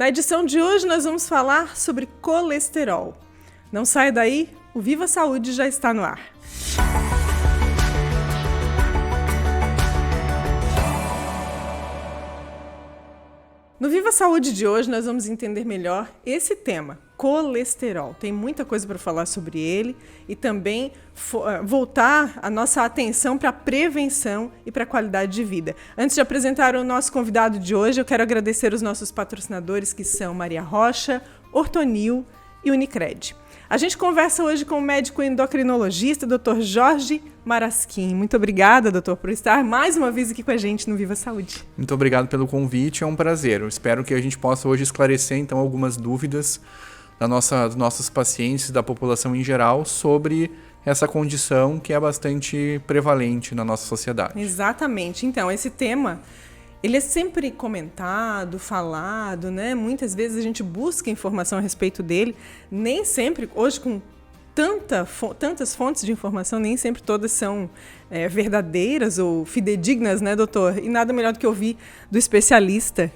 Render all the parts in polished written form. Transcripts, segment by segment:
Na edição de hoje nós vamos falar sobre colesterol. Não saia daí, o Viva Saúde já está no ar. No Viva Saúde de hoje nós vamos entender melhor esse tema, colesterol. Tem muita coisa para falar sobre ele e também voltar a nossa atenção para a prevenção e para a qualidade de vida. Antes de apresentar o nosso convidado de hoje, eu quero agradecer os nossos patrocinadores que são Maria Rocha, Ortonil e Unicred. A gente conversa hoje com o médico endocrinologista, Dr. Jorge Marasquim. Muito obrigada, doutor, por estar mais uma vez aqui com a gente no Viva Saúde. Muito obrigado pelo convite, é um prazer. Eu espero que a gente possa hoje esclarecer, então, algumas dúvidas dos nossos pacientes e da população em geral sobre essa condição que é bastante prevalente na nossa sociedade. Exatamente. Então, esse tema, ele é sempre comentado, falado, né? Muitas vezes a gente busca informação a respeito dele, nem sempre, hoje com tantas fontes de informação, nem sempre todas são verdadeiras ou fidedignas, né, doutor? E nada melhor do que ouvir do especialista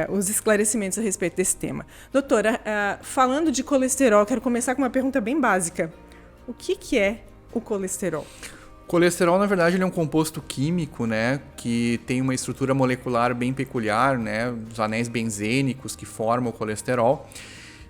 os esclarecimentos a respeito desse tema. Doutora, falando de colesterol, quero começar com uma pergunta bem básica. O que é o colesterol? O colesterol, na verdade, ele é um composto químico, né, que tem uma estrutura molecular bem peculiar, né, os anéis benzênicos que formam o colesterol.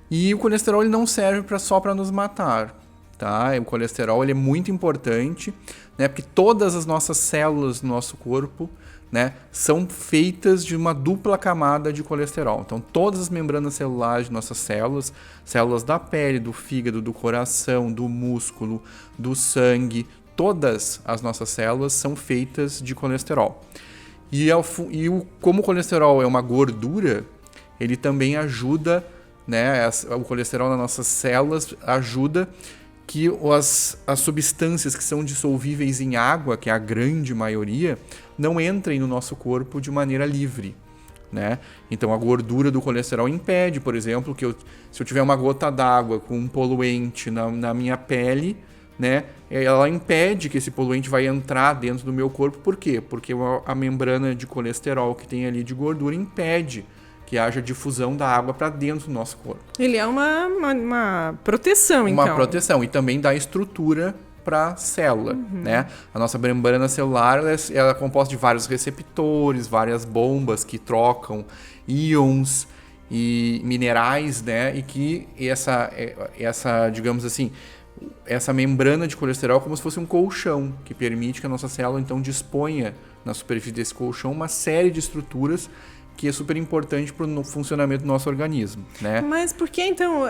E o colesterol ele não serve só para nos matar, tá? O colesterol ele é muito importante, né, porque todas as nossas células do nosso corpo, né, são feitas de uma dupla camada de colesterol. Então, todas as membranas celulares de nossas células, células da pele, do fígado, do coração, do músculo, do sangue, todas as nossas células são feitas de colesterol. Como o colesterol é uma gordura, ele também ajuda, né, o colesterol nas nossas células ajuda que as substâncias que são dissolvíveis em água, que é a grande maioria, não entrem no nosso corpo de maneira livre, né? Então a gordura do colesterol impede, por exemplo, que se eu tiver uma gota d'água com um poluente na minha pele, né, ela impede que esse poluente vai entrar dentro do meu corpo. Por quê? Porque a membrana de colesterol que tem ali de gordura impede que haja difusão da água para dentro do nosso corpo. Ele é uma proteção, então. Uma proteção e também dá estrutura para a célula, né? A nossa membrana celular ela é composta de vários receptores, várias bombas que trocam íons e minerais, né? E que essa, digamos assim, essa membrana de colesterol é como se fosse um colchão que permite que a nossa célula então disponha na superfície desse colchão uma série de estruturas que é super importante para o funcionamento do nosso organismo, né? Mas por que então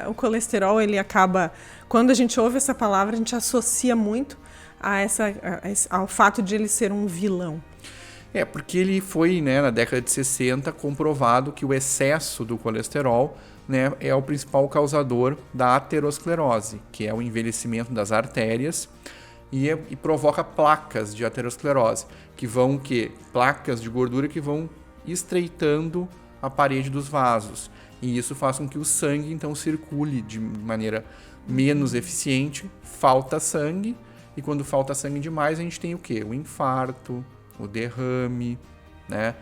o colesterol ele acaba, quando a gente ouve essa palavra, a gente associa muito ao fato de ele ser um vilão? Porque ele foi, né, na década de 60 comprovado que o excesso do colesterol, né, é o principal causador da aterosclerose, que é o envelhecimento das artérias e provoca placas de aterosclerose, placas de gordura que vão estreitando a parede dos vasos. E isso faz com que o sangue então circule de maneira menos eficiente, falta sangue, e quando falta sangue demais a gente tem o quê? O infarto, o derrame, né?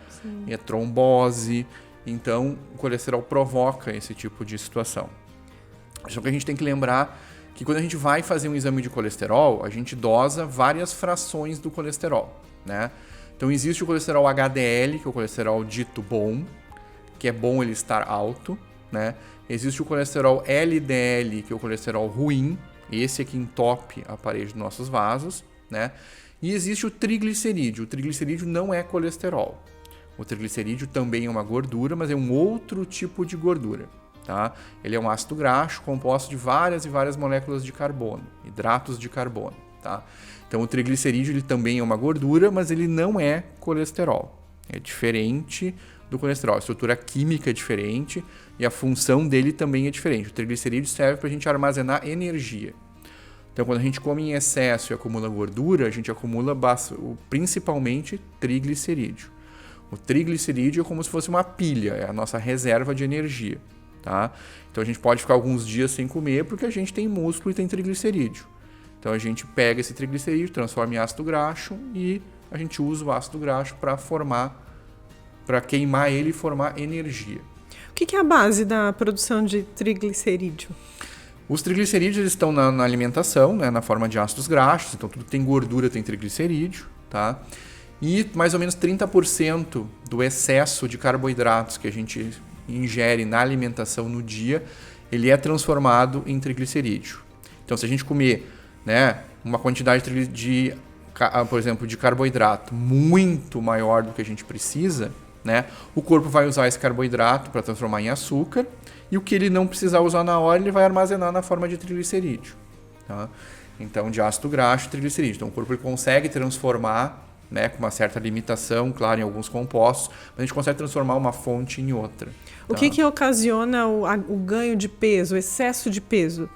E a trombose. Então, o colesterol provoca esse tipo de situação. Só que a gente tem que lembrar que quando a gente vai fazer um exame de colesterol, a gente dosa várias frações do colesterol, né? Então, existe o colesterol HDL, que é o colesterol dito bom, que é bom ele estar alto, né? Existe o colesterol LDL, que é o colesterol ruim, esse é que entope a parede dos nossos vasos, né? E existe o triglicerídeo. O triglicerídeo não é colesterol. O triglicerídeo também é uma gordura, mas é um outro tipo de gordura, tá? Ele é um ácido graxo composto de várias e várias moléculas de carbono, hidratos de carbono, tá? Então o triglicerídeo ele também é uma gordura, mas ele não é colesterol. É diferente do colesterol. A estrutura química é diferente e a função dele também é diferente. O triglicerídeo serve para a gente armazenar energia. Então, quando a gente come em excesso e acumula gordura, a gente acumula principalmente triglicerídeo. O triglicerídeo é como se fosse uma pilha, é a nossa reserva de energia, tá? Então, a gente pode ficar alguns dias sem comer porque a gente tem músculo e tem triglicerídeo. Então, a gente pega esse triglicerídeo, transforma em ácido graxo e a gente usa o ácido graxo para queimar ele e formar energia. O que é a base da produção de triglicerídeo? Os triglicerídeos eles estão na alimentação, né, na forma de ácidos graxos, então tudo que tem gordura tem triglicerídeo, tá? E mais ou menos 30% do excesso de carboidratos que a gente ingere na alimentação no dia, ele é transformado em triglicerídeo. Então, se a gente comer, né, uma quantidade por exemplo, de carboidrato muito maior do que a gente precisa, né, o corpo vai usar esse carboidrato para transformar em açúcar, e o que ele não precisar usar na hora, ele vai armazenar na forma de triglicerídeo. Tá? Então, de ácido graxo e triglicerídeo. Então, o corpo ele consegue transformar, né, com uma certa limitação, claro, em alguns compostos, mas a gente consegue transformar uma fonte em outra. O que ocasiona o ganho de peso, o excesso de peso?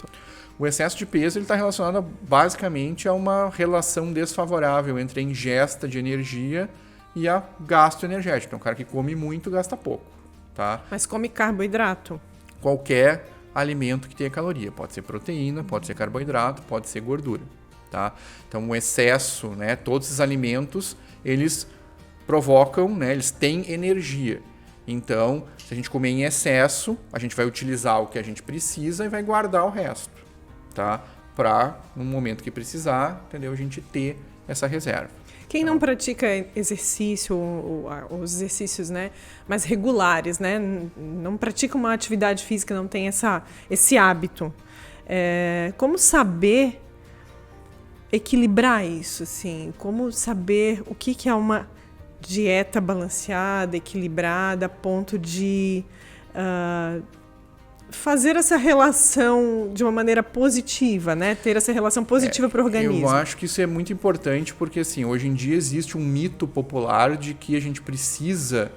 O excesso de peso está relacionado basicamente a uma relação desfavorável entre a ingesta de energia e a gasto energético. Então, o cara que come muito gasta pouco. Tá? Mas come carboidrato? Qualquer alimento que tenha caloria. Pode ser proteína, pode ser carboidrato, pode ser gordura. Tá? Então, o excesso, né, todos esses alimentos, eles provocam, né, eles têm energia. Então, se a gente comer em excesso, a gente vai utilizar o que a gente precisa e vai guardar o resto. Tá? Para, no momento que precisar, entendeu? A gente ter essa reserva. Quem não pratica exercício, os exercícios, né, mais regulares, né, não pratica uma atividade física, não tem esse hábito, como saber equilibrar isso? Assim? Como saber o que é uma dieta balanceada, equilibrada, a ponto de fazer essa relação de uma maneira positiva, né? Ter essa relação positiva para o organismo. Eu acho que isso é muito importante porque, assim, hoje em dia existe um mito popular de que a gente precisa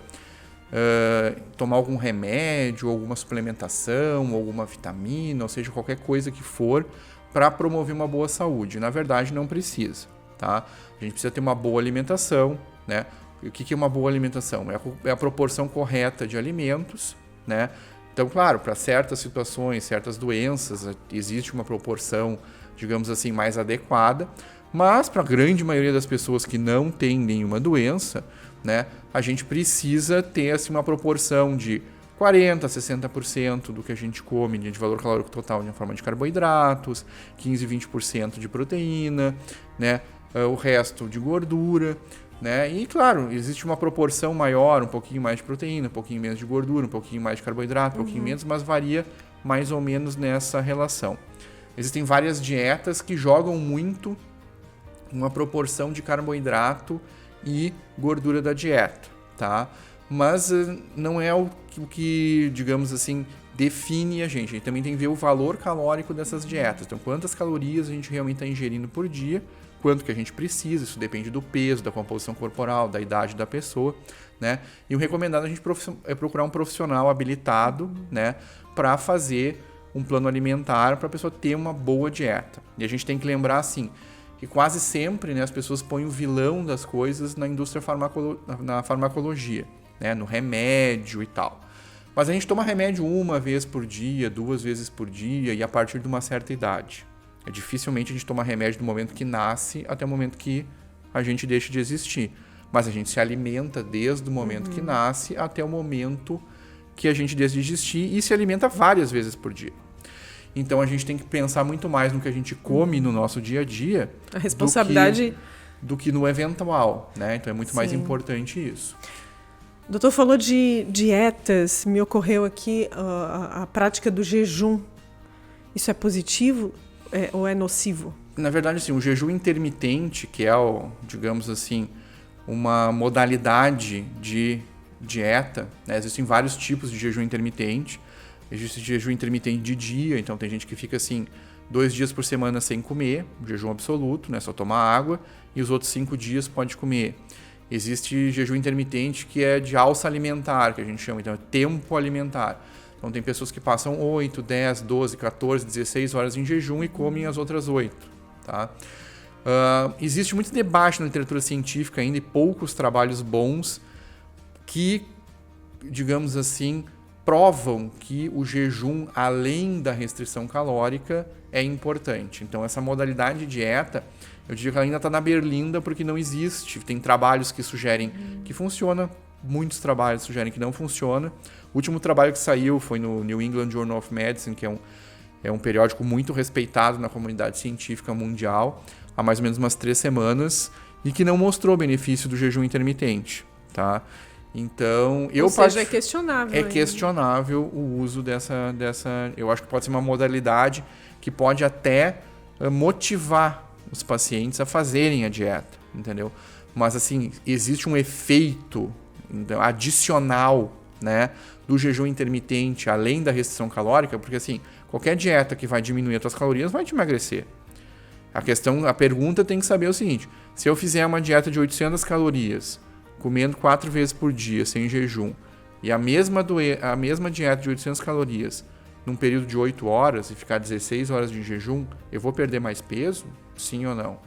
tomar algum remédio, alguma suplementação, alguma vitamina, ou seja, qualquer coisa que for para promover uma boa saúde. Na verdade, não precisa, tá? A gente precisa ter uma boa alimentação, né? E o que é uma boa alimentação? É a proporção correta de alimentos, né? Então, claro, para certas situações, certas doenças, existe uma proporção, digamos assim, mais adequada, mas para a grande maioria das pessoas que não têm nenhuma doença, né, a gente precisa ter assim, uma proporção de 40% a 60% do que a gente come de valor calórico total em forma de carboidratos, 15% a 20% de proteína, né, o resto de gordura. Né? E claro, existe uma proporção maior, um pouquinho mais de proteína, um pouquinho menos de gordura, um pouquinho mais de carboidrato, um pouquinho menos, mas varia mais ou menos nessa relação. Existem várias dietas que jogam muito uma proporção de carboidrato e gordura da dieta, tá? Mas não é o que, digamos assim, define a gente. A gente também tem que ver o valor calórico dessas dietas. Então, quantas calorias a gente realmente está ingerindo por dia, quanto que a gente precisa, isso depende do peso, da composição corporal, da idade da pessoa, né? E o recomendado a gente é procurar um profissional habilitado, né, para fazer um plano alimentar para a pessoa ter uma boa dieta. E a gente tem que lembrar, assim, que quase sempre, né, as pessoas põem o vilão das coisas na indústria na farmacologia, né, no remédio e tal. Mas a gente toma remédio uma vez por dia, 2 vezes por dia e a partir de uma certa idade. Dificilmente a gente toma remédio do momento que nasce até o momento que a gente deixa de existir. Mas a gente se alimenta desde o momento que nasce até o momento que a gente deixa de existir e se alimenta várias vezes por dia. Então a gente tem que pensar muito mais no que a gente come no nosso dia a dia. A responsabilidade do que no eventual, né? Então é muito mais importante isso. O doutor falou de dietas, me ocorreu aqui a prática do jejum. Isso é positivo? Ou é nocivo? Na verdade, assim, o jejum intermitente, que é, digamos assim, uma modalidade de dieta, né? Existem vários tipos de jejum intermitente. Existe jejum intermitente de dia, então tem gente que fica assim 2 dias por semana sem comer, jejum absoluto, né? Só tomar água, e os outros 5 dias pode comer. Existe jejum intermitente que é de alça alimentar, que a gente chama, então é tempo alimentar. Então tem pessoas que passam 8, 10, 12, 14, 16 horas em jejum e comem as outras 8. Tá? Existe muito debate na literatura científica ainda e poucos trabalhos bons que, digamos assim, provam que o jejum, além da restrição calórica, é importante. Então essa modalidade de dieta, eu diria que ela ainda está na berlinda porque não existe. Tem trabalhos que sugerem que funciona muitos trabalhos sugerem que não funciona. O último trabalho que saiu foi no New England Journal of Medicine, que é um periódico muito respeitado na comunidade científica mundial, há mais ou menos umas 3 semanas, e que não mostrou benefício do jejum intermitente, tá? Então, Ou seja, é questionável. É questionável o uso dessa... Eu acho que pode ser uma modalidade que pode até motivar os pacientes a fazerem a dieta, entendeu? Mas, assim, existe um efeito adicional, né, do jejum intermitente, além da restrição calórica, porque, assim, qualquer dieta que vai diminuir as tuas calorias vai te emagrecer. A pergunta tem que saber o seguinte: se eu fizer uma dieta de 800 calorias, comendo 4 vezes por dia, sem jejum, e a mesma dieta de 800 calorias num período de 8 horas e ficar 16 horas de jejum, eu vou perder mais peso? Sim ou não?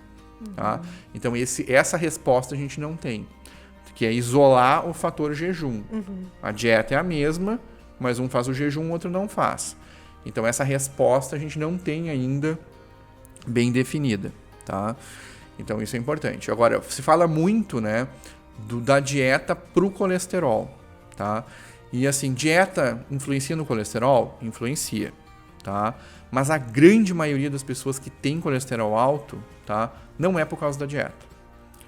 Tá? Então, essa resposta a gente não tem, que é isolar o fator jejum. A dieta é a mesma, mas um faz o jejum, o outro não faz. Então, essa resposta a gente não tem ainda bem definida, tá? Então, isso é importante. Agora, se fala muito, né, da dieta para o colesterol, tá? E, assim, dieta influencia no colesterol? Influencia, tá? Mas a grande maioria das pessoas que tem colesterol alto, tá, não é por causa da dieta.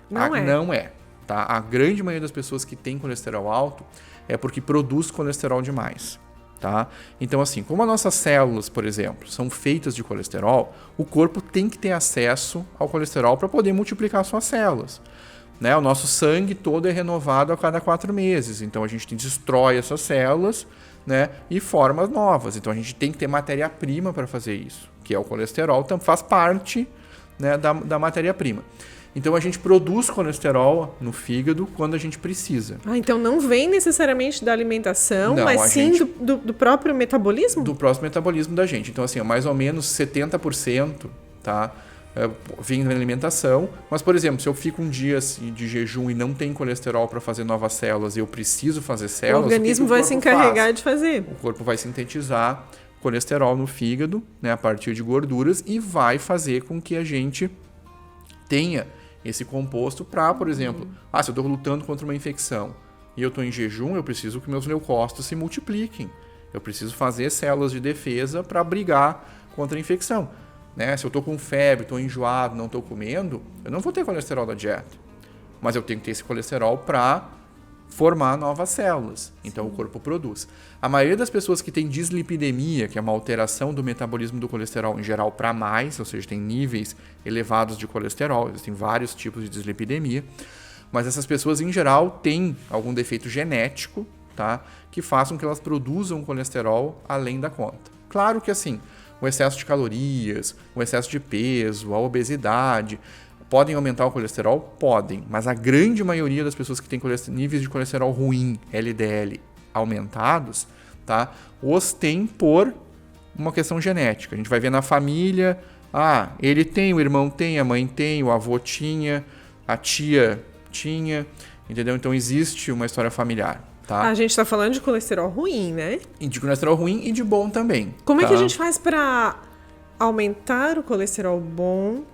Não é. Tá? A grande maioria das pessoas que tem colesterol alto é porque produz colesterol demais. Tá? Então, assim, como as nossas células, por exemplo, são feitas de colesterol, o corpo tem que ter acesso ao colesterol para poder multiplicar suas células. Né? O nosso sangue todo é renovado a cada 4 meses, então a gente destrói essas células, né, e forma novas. Então a gente tem que ter matéria-prima para fazer isso, que é o colesterol, então faz parte, né, da matéria-prima. Então a gente produz colesterol no fígado quando a gente precisa. Então não vem necessariamente da alimentação, não, mas sim do próprio metabolismo? Do próprio metabolismo da gente. Então, assim, mais ou menos 70%, tá, vem da alimentação. Mas, por exemplo, se eu fico um dia assim, de jejum e não tem colesterol para fazer novas células e eu preciso fazer células... O organismo vai se encarregar de fazer. O corpo vai sintetizar colesterol no fígado, né, a partir de gorduras, e vai fazer com que a gente tenha esse composto para, por exemplo, se eu estou lutando contra uma infecção e eu estou em jejum, eu preciso que meus leucócitos se multipliquem. Eu preciso fazer células de defesa para brigar contra a infecção. Né? Se eu estou com febre, estou enjoado, não estou comendo, eu não vou ter colesterol da dieta. Mas eu tenho que ter esse colesterol para formar novas células. Então, o corpo produz. A maioria das pessoas que tem dislipidemia, que é uma alteração do metabolismo do colesterol em geral para mais, ou seja, tem níveis elevados de colesterol, existem vários tipos de dislipidemia, mas essas pessoas, em geral, têm algum defeito genético, tá, que façam que elas produzam colesterol além da conta. Claro que, assim, o excesso de calorias, o excesso de peso, a obesidade... Podem aumentar o colesterol? Podem, mas a grande maioria das pessoas que têm níveis de colesterol ruim, LDL, aumentados, tá, os tem por uma questão genética. A gente vai ver na família, ele tem, o irmão tem, a mãe tem, o avô tinha, a tia tinha, entendeu? Então existe uma história familiar. Tá? A gente está falando de colesterol ruim, né? E de colesterol ruim e de bom também. Como é que a gente faz para aumentar o colesterol bom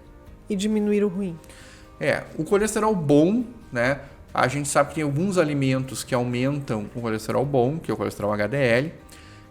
e diminuir o ruim? O colesterol bom, né? A gente sabe que tem alguns alimentos que aumentam o colesterol bom, que é o colesterol HDL,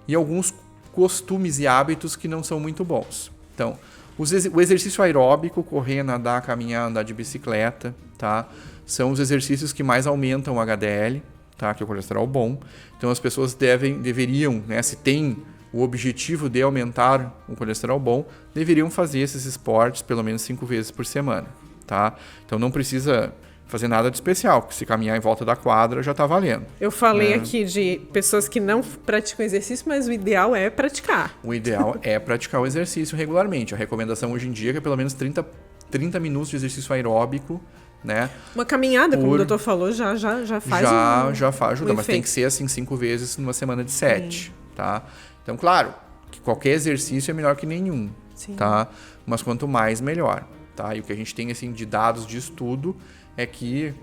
e alguns costumes e hábitos que não são muito bons. Então, o exercício aeróbico, correr, nadar, caminhar, andar de bicicleta, tá? São os exercícios que mais aumentam o HDL, tá? Que é o colesterol bom. Então, as pessoas deveriam, né? Se tem o objetivo de aumentar o colesterol bom, deveriam fazer esses esportes pelo menos 5 vezes por semana, tá? Então não precisa fazer nada de especial, porque se caminhar em volta da quadra já está valendo. Eu falei aqui de pessoas que não praticam exercício, mas o ideal é praticar. O ideal é praticar o exercício regularmente. A recomendação hoje em dia é que é pelo menos 30 minutos de exercício aeróbico, né? Uma caminhada, como o doutor falou, já faz já faz ajuda, mas tem que ser assim 5 vezes numa semana de 7, tá? Então, claro, que qualquer exercício é melhor que nenhum, tá? Mas quanto mais, melhor, tá? E o que a gente tem, assim, de dados de estudo é que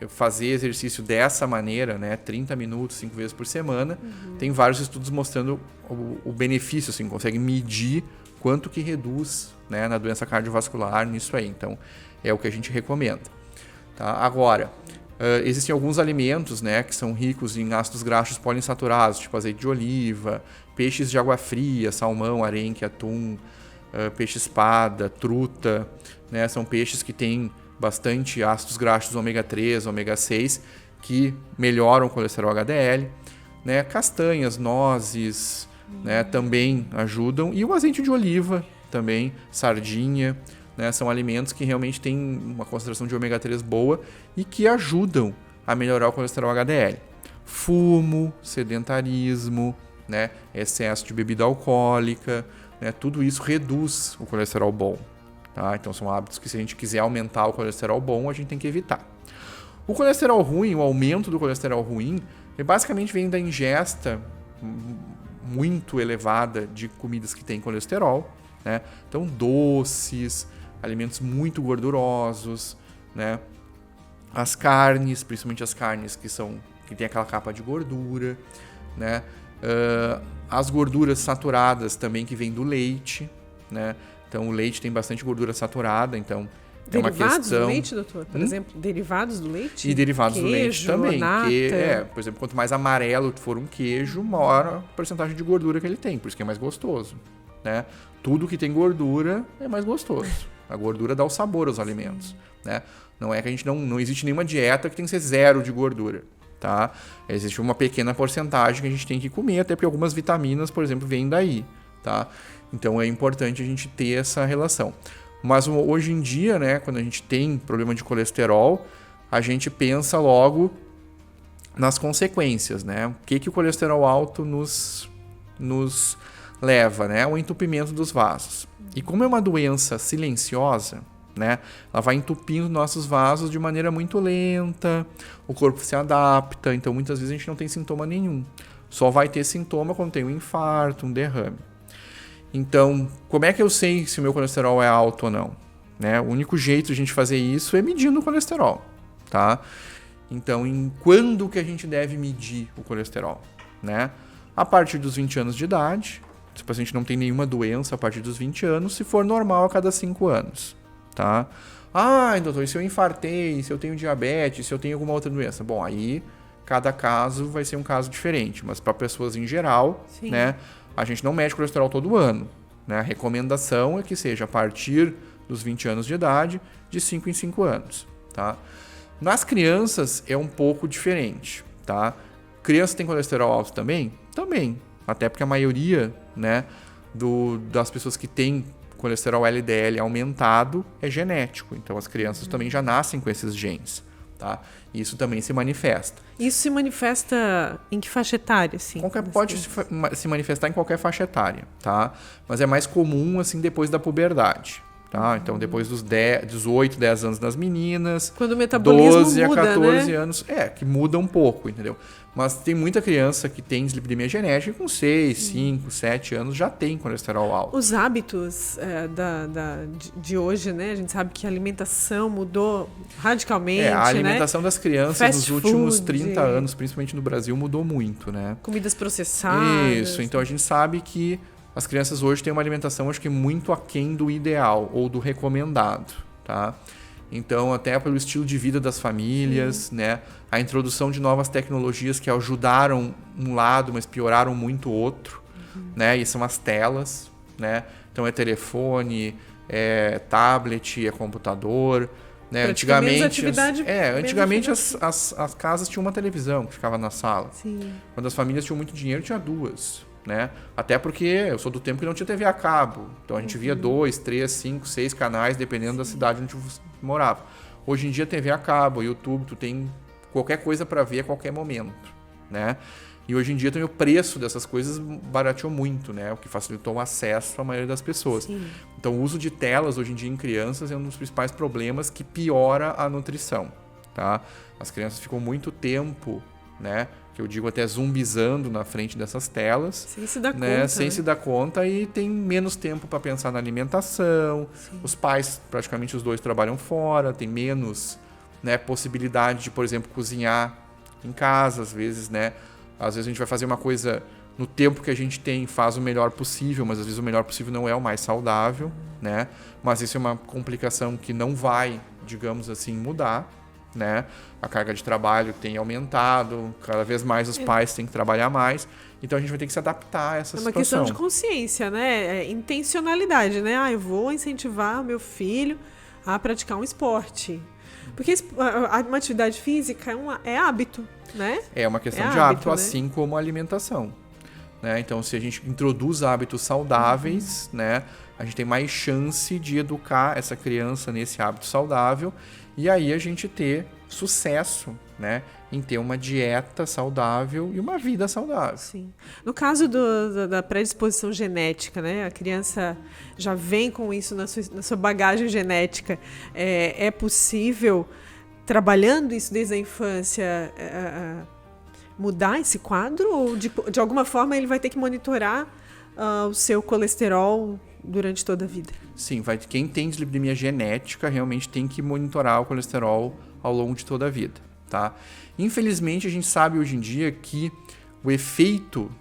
fazer exercício dessa maneira, né, 30 minutos, 5 vezes por semana, tem vários estudos mostrando o benefício, assim, consegue medir quanto que reduz, né, na doença cardiovascular, nisso aí. Então, é o que a gente recomenda, tá? Agora, Existem alguns alimentos, né, que são ricos em ácidos graxos poliinsaturados, tipo azeite de oliva, peixes de água fria, salmão, arenque, atum, peixe-espada, truta, né, são peixes que têm bastante ácidos graxos ômega 3, ômega 6, que melhoram o colesterol HDL. Né, castanhas, nozes, né, também ajudam. E o azeite de oliva também, sardinha, né, são alimentos que realmente têm uma concentração de ômega 3 boa e que ajudam a melhorar o colesterol HDL. Fumo, sedentarismo, né, excesso de bebida alcoólica, né, tudo isso reduz o colesterol bom. Tá? Então são hábitos que, se a gente quiser aumentar o colesterol bom, a gente tem que evitar. O colesterol ruim, o aumento do colesterol ruim, basicamente vem da ingesta muito elevada de comidas que têm colesterol, né? Então, doces, alimentos muito gordurosos, né? As carnes, principalmente as carnes que tem aquela capa de gordura, né? As gorduras saturadas também que vêm do leite, né? Então, o leite tem bastante gordura saturada, então Derivados é uma questão... do leite, doutor? Por exemplo, derivados do leite? E derivados queijo, do leite também. nata. Por exemplo, quanto mais amarelo for um queijo, maior a porcentagem de gordura que ele tem, por isso que é mais gostoso. Né? Tudo que tem gordura é mais gostoso. A gordura dá o sabor aos alimentos. Né? Não é que a gente não existe nenhuma dieta que tem que ser zero de gordura. Tá? Existe uma pequena porcentagem que a gente tem que comer, até porque algumas vitaminas, por exemplo, vêm daí. Tá? Então é importante a gente ter essa relação. Mas hoje em dia, né, quando a gente tem problema de colesterol, a gente pensa logo nas consequências, né? O que o colesterol alto nos leva, né? O entupimento dos vasos. E como é uma doença silenciosa, né? Ela vai entupindo nossos vasos de maneira muito lenta, o corpo se adapta, então muitas vezes a gente não tem sintoma nenhum. Só vai ter sintoma quando tem um infarto, um derrame. Então, como é que eu sei se o meu colesterol é alto ou não? Né? O único jeito de a gente fazer isso é medindo o colesterol. Tá? Então, quando que a gente deve medir o colesterol? Né? A partir dos 20 anos de idade, se o paciente não tem nenhuma doença a partir dos 20 anos, se for normal a cada 5 anos. Tá? Doutor, e se eu infartei, se eu tenho diabetes, se eu tenho alguma outra doença? Bom, aí cada caso vai ser um caso diferente, mas para pessoas em geral, né? A gente não mede colesterol todo ano. Né? A recomendação é que seja a partir dos 20 anos de idade, de 5 em 5 anos. Tá? Nas crianças é um pouco diferente. Tá? Criança tem colesterol alto também? Também. Até porque a maioria, né, das pessoas que têm colesterol LDL aumentado é genético. Então as crianças também já nascem com esses genes. Tá? Isso também se manifesta. Isso se manifesta em que faixa etária? Assim, pode se manifestar em qualquer faixa etária, tá? Mas é mais comum assim depois da puberdade. Tá? Então, depois dos 8, 10 anos das meninas, quando o metabolismo 12 muda, a 14 né? anos, que muda um pouco, entendeu? Mas tem muita criança que tem dislipidemia genética com 6, 5, 7 anos já tem colesterol alto. Os hábitos de hoje, né? A gente sabe que a alimentação mudou radicalmente, a alimentação das crianças Fast nos últimos food, 30 anos, principalmente no Brasil, mudou muito, né? Comidas processadas. Isso, então a gente sabe que as crianças hoje têm uma alimentação, acho que muito aquém do ideal ou do recomendado, tá? Então, até pelo estilo de vida das famílias, né? A introdução de novas tecnologias que ajudaram um lado, mas pioraram muito o outro, né? E são as telas, né? Então, é telefone, é tablet, é computador, né? Antigamente as casas tinham uma televisão que ficava na sala. Sim. Quando as famílias tinham muito dinheiro, tinha 2. Né? Até porque eu sou do tempo que não tinha TV a cabo. Então a gente via 2, 3, 5, 6 canais, dependendo da cidade onde você morava. Hoje em dia, TV a cabo, YouTube, tu tem qualquer coisa para ver a qualquer momento. Né? E hoje em dia também o preço dessas coisas barateou muito, né? O que facilitou o acesso à maioria das pessoas. Sim. Então o uso de telas hoje em dia em crianças é um dos principais problemas que piora a nutrição. Tá? As crianças ficam muito tempo, né? Que eu digo até zumbizando na frente dessas telas. Sem se dar né? conta. Sem se dar conta e tem menos tempo para pensar na alimentação. Sim. Os pais, praticamente os dois, trabalham fora, tem menos, né, possibilidade de, por exemplo, cozinhar em casa, às vezes, né? Às vezes a gente vai fazer uma coisa no tempo que a gente tem, faz o melhor possível, mas às vezes o melhor possível não é o mais saudável, né? Mas isso é uma complicação que não vai, digamos assim, mudar, né? A carga de trabalho tem aumentado, cada vez mais os pais têm que trabalhar mais. Então a gente vai ter que se adaptar a essa situação. É uma questão de consciência, né? Intencionalidade, né? Eu vou incentivar o meu filho a praticar um esporte. Porque uma atividade física é hábito, né? É uma questão de hábito, né? Assim como a alimentação. Né? Então, se a gente introduz hábitos saudáveis, né? A gente tem mais chance de educar essa criança nesse hábito saudável e aí a gente ter sucesso, né, em ter uma dieta saudável e uma vida saudável. Sim. No caso da predisposição genética, né, a criança já vem com isso na sua bagagem genética, é possível, trabalhando isso desde a infância, mudar esse quadro? Ou de alguma forma ele vai ter que monitorar o seu colesterol durante toda a vida? Sim, quem tem dislipidemia genética realmente tem que monitorar o colesterol ao longo de toda a vida, tá? Infelizmente, a gente sabe hoje em dia que o efeito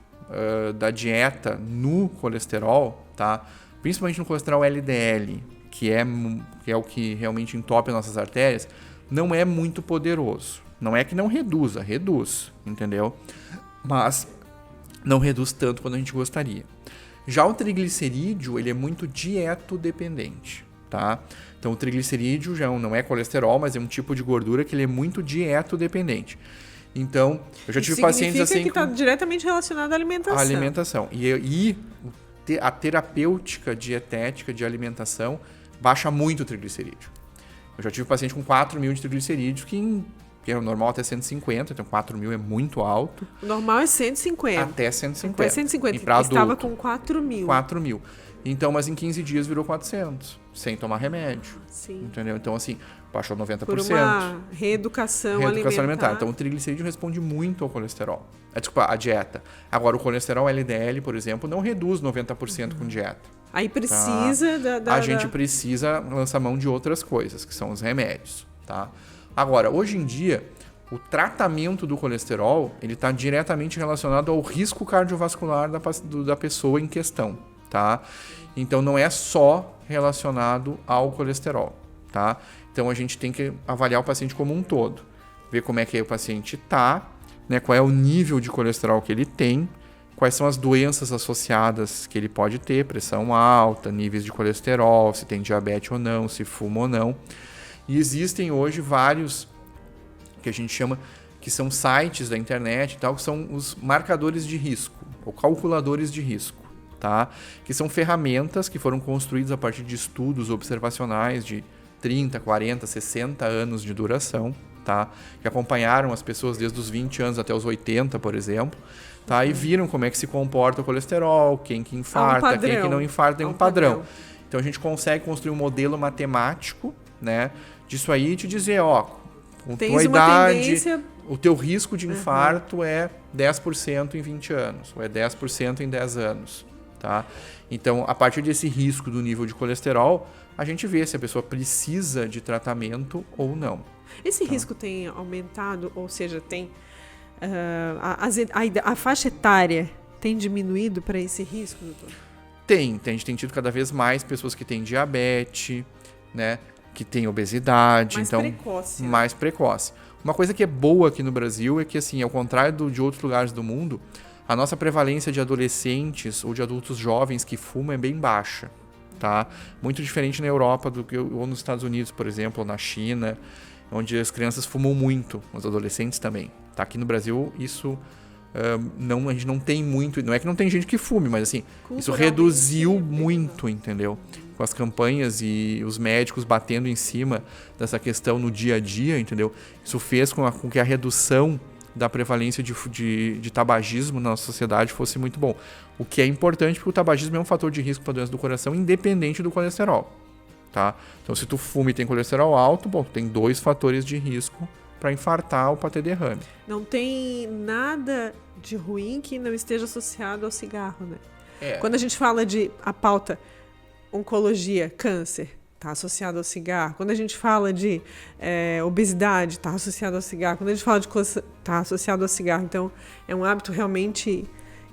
da dieta no colesterol, tá? Principalmente no colesterol LDL, que é o que realmente entope as nossas artérias, não é muito poderoso. Não é que não reduza, reduz, entendeu? Mas não reduz tanto quanto a gente gostaria. Já o triglicerídeo, ele é muito dieto-dependente, tá? Então, o triglicerídeo já não é colesterol, mas é um tipo de gordura que ele é muito dieto-dependente. Então, eu já tive pacientes assim... Significa que está diretamente relacionado à alimentação. À alimentação. E a terapêutica dietética de alimentação baixa muito o triglicerídeo. Eu já tive paciente com 4.000 de triglicerídeos que é o normal até 150, então 4.000 é muito alto. O normal é 150. Até 150. Até 150. E para estava adulto, com 4.000. 4.000. Então, mas em 15 dias virou 400, sem tomar remédio. Sim. Entendeu? Então, assim, baixou 90%. Por uma reeducação alimentar. Então, o triglicerídeo responde muito ao colesterol. Desculpa, a dieta. Agora, o colesterol LDL, por exemplo, não reduz 90% com dieta. Aí precisa A gente precisa lançar mão de outras coisas, que são os remédios, tá? Agora, hoje em dia, o tratamento do colesterol, ele está diretamente relacionado ao risco cardiovascular da pessoa em questão, tá? Então, não é só relacionado ao colesterol, tá? Então, a gente tem que avaliar o paciente como um todo, ver como é que o paciente está, né? Qual é o nível de colesterol que ele tem, quais são as doenças associadas que ele pode ter, pressão alta, níveis de colesterol, se tem diabetes ou não, se fuma ou não. E existem hoje vários que a gente chama que são sites da internet e tal, que são os marcadores de risco, ou calculadores de risco, tá? Que são ferramentas que foram construídas a partir de estudos observacionais de 30, 40, 60 anos de duração, tá? Que acompanharam as pessoas desde os 20 anos até os 80, por exemplo, tá? E viram como é que se comporta o colesterol, quem que infarta, quem que não infarta, tem um padrão. Então a gente consegue construir um modelo matemático, né, disso aí e te dizer, ó, com tua idade, o teu risco de infarto é 10% em 20 anos, ou é 10% em 10 anos, tá? Então, a partir desse risco do nível de colesterol, a gente vê se a pessoa precisa de tratamento ou não. Esse risco tem aumentado, ou seja, tem a faixa etária tem diminuído para esse risco, doutor? A gente tem tido cada vez mais pessoas que têm diabetes, né? Que tem obesidade, mais precoce. Uma coisa que é boa aqui no Brasil é que, assim, ao contrário de outros lugares do mundo, a nossa prevalência de adolescentes ou de adultos jovens que fumam é bem baixa, tá? Muito diferente na Europa ou nos Estados Unidos, por exemplo, ou na China, onde as crianças fumam muito, os adolescentes também. Tá? Aqui no Brasil, isso a gente não tem muito, não é que não tem gente que fume, mas assim, isso reduziu muito, entendeu? Com as campanhas e os médicos batendo em cima dessa questão no dia a dia, entendeu? Isso fez com que a redução da prevalência de tabagismo na nossa sociedade fosse muito bom. O que é importante porque o tabagismo é um fator de risco para doença do coração independente do colesterol, tá? Então, se tu fuma e tem colesterol alto, bom, tem 2 fatores de risco para infartar ou para ter derrame. Não tem nada de ruim que não esteja associado ao cigarro, né? Quando a gente fala a pauta oncologia, câncer, está associado ao cigarro. Quando a gente fala de obesidade, está associado ao cigarro. Quando a gente fala de está associado ao cigarro. Então, é um hábito realmente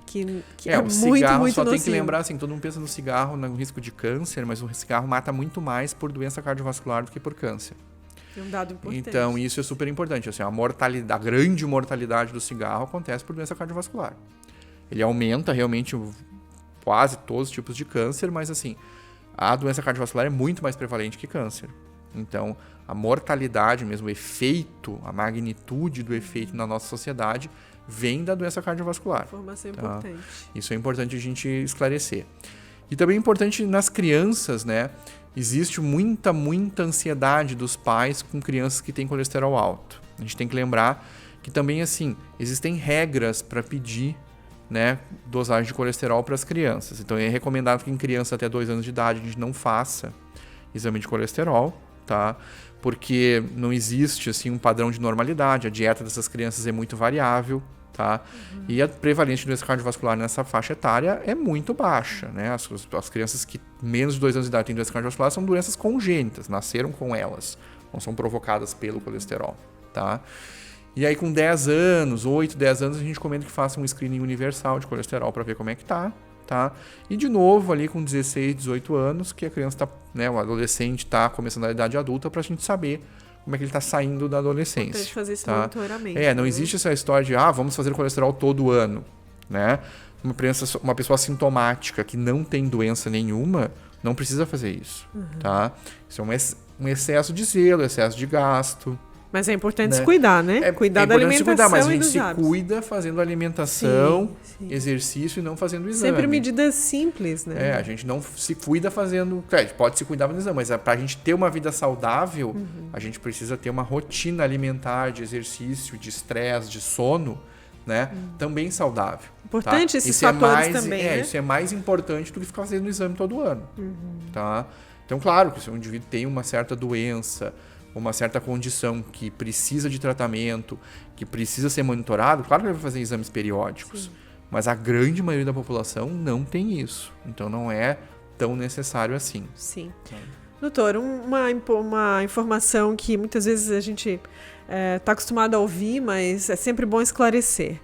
que é muito, cigarro, muito só nocivo. Tem que lembrar, assim, todo mundo pensa no cigarro, no risco de câncer, mas o cigarro mata muito mais por doença cardiovascular do que por câncer. É um dado importante. Então, isso é super importante. Assim, a grande mortalidade do cigarro acontece por doença cardiovascular. Ele aumenta realmente quase todos os tipos de câncer, mas assim, a doença cardiovascular é muito mais prevalente que câncer. Então, a mortalidade mesmo, o efeito, a magnitude do efeito na nossa sociedade vem da doença cardiovascular. Informação importante. Isso é importante a gente esclarecer. E também é importante nas crianças, né? Existe muita ansiedade dos pais com crianças que têm colesterol alto. A gente tem que lembrar que também, assim, existem regras para pedir, né, dosagem de colesterol para as crianças. Então, é recomendado que em crianças até 2 anos de idade a gente não faça exame de colesterol, tá? Porque não existe, assim, um padrão de normalidade. A dieta dessas crianças é muito variável, tá? E a prevalência de doença cardiovascular nessa faixa etária é muito baixa, né? As crianças que menos de 2 anos de idade têm doença cardiovascular são doenças congênitas, nasceram com elas, não são provocadas pelo colesterol, tá? E aí com 10 anos, 8, 10 anos, a gente recomenda que faça um screening universal de colesterol para ver como é que tá? E de novo ali com 16, 18 anos, que a criança tá, né, o adolescente tá começando a idade adulta, pra gente saber como é que ele tá saindo da adolescência. Importante fazer esse tá? monitoramento. Não existe essa história de, vamos fazer colesterol todo ano, né? Uma pessoa assintomática que não tem doença nenhuma, não precisa fazer isso, tá? Isso é um excesso de zelo, excesso de gasto. Mas é importante se cuidar, né? Cuidar da alimentação mas a gente e dos se hábitos. cuida fazendo alimentação, sim. exercício e não fazendo exame. Sempre medidas simples, né? A gente não se cuida fazendo... A gente pode se cuidar fazendo exame, mas para a gente ter uma vida saudável, a gente precisa ter uma rotina alimentar, de exercício, de estresse, de sono, né? Também saudável. Importante esses fatores também, né? Isso é mais importante do que ficar fazendo exame todo ano, tá? Então, claro que se um indivíduo tem uma certa doença, uma certa condição que precisa de tratamento, que precisa ser monitorado, claro que ele vai fazer exames periódicos. Sim. Mas a grande maioria da população não tem isso. Então não é tão necessário assim. Sim. Doutor, uma informação que muitas vezes a gente está acostumado a ouvir, mas é sempre bom esclarecer.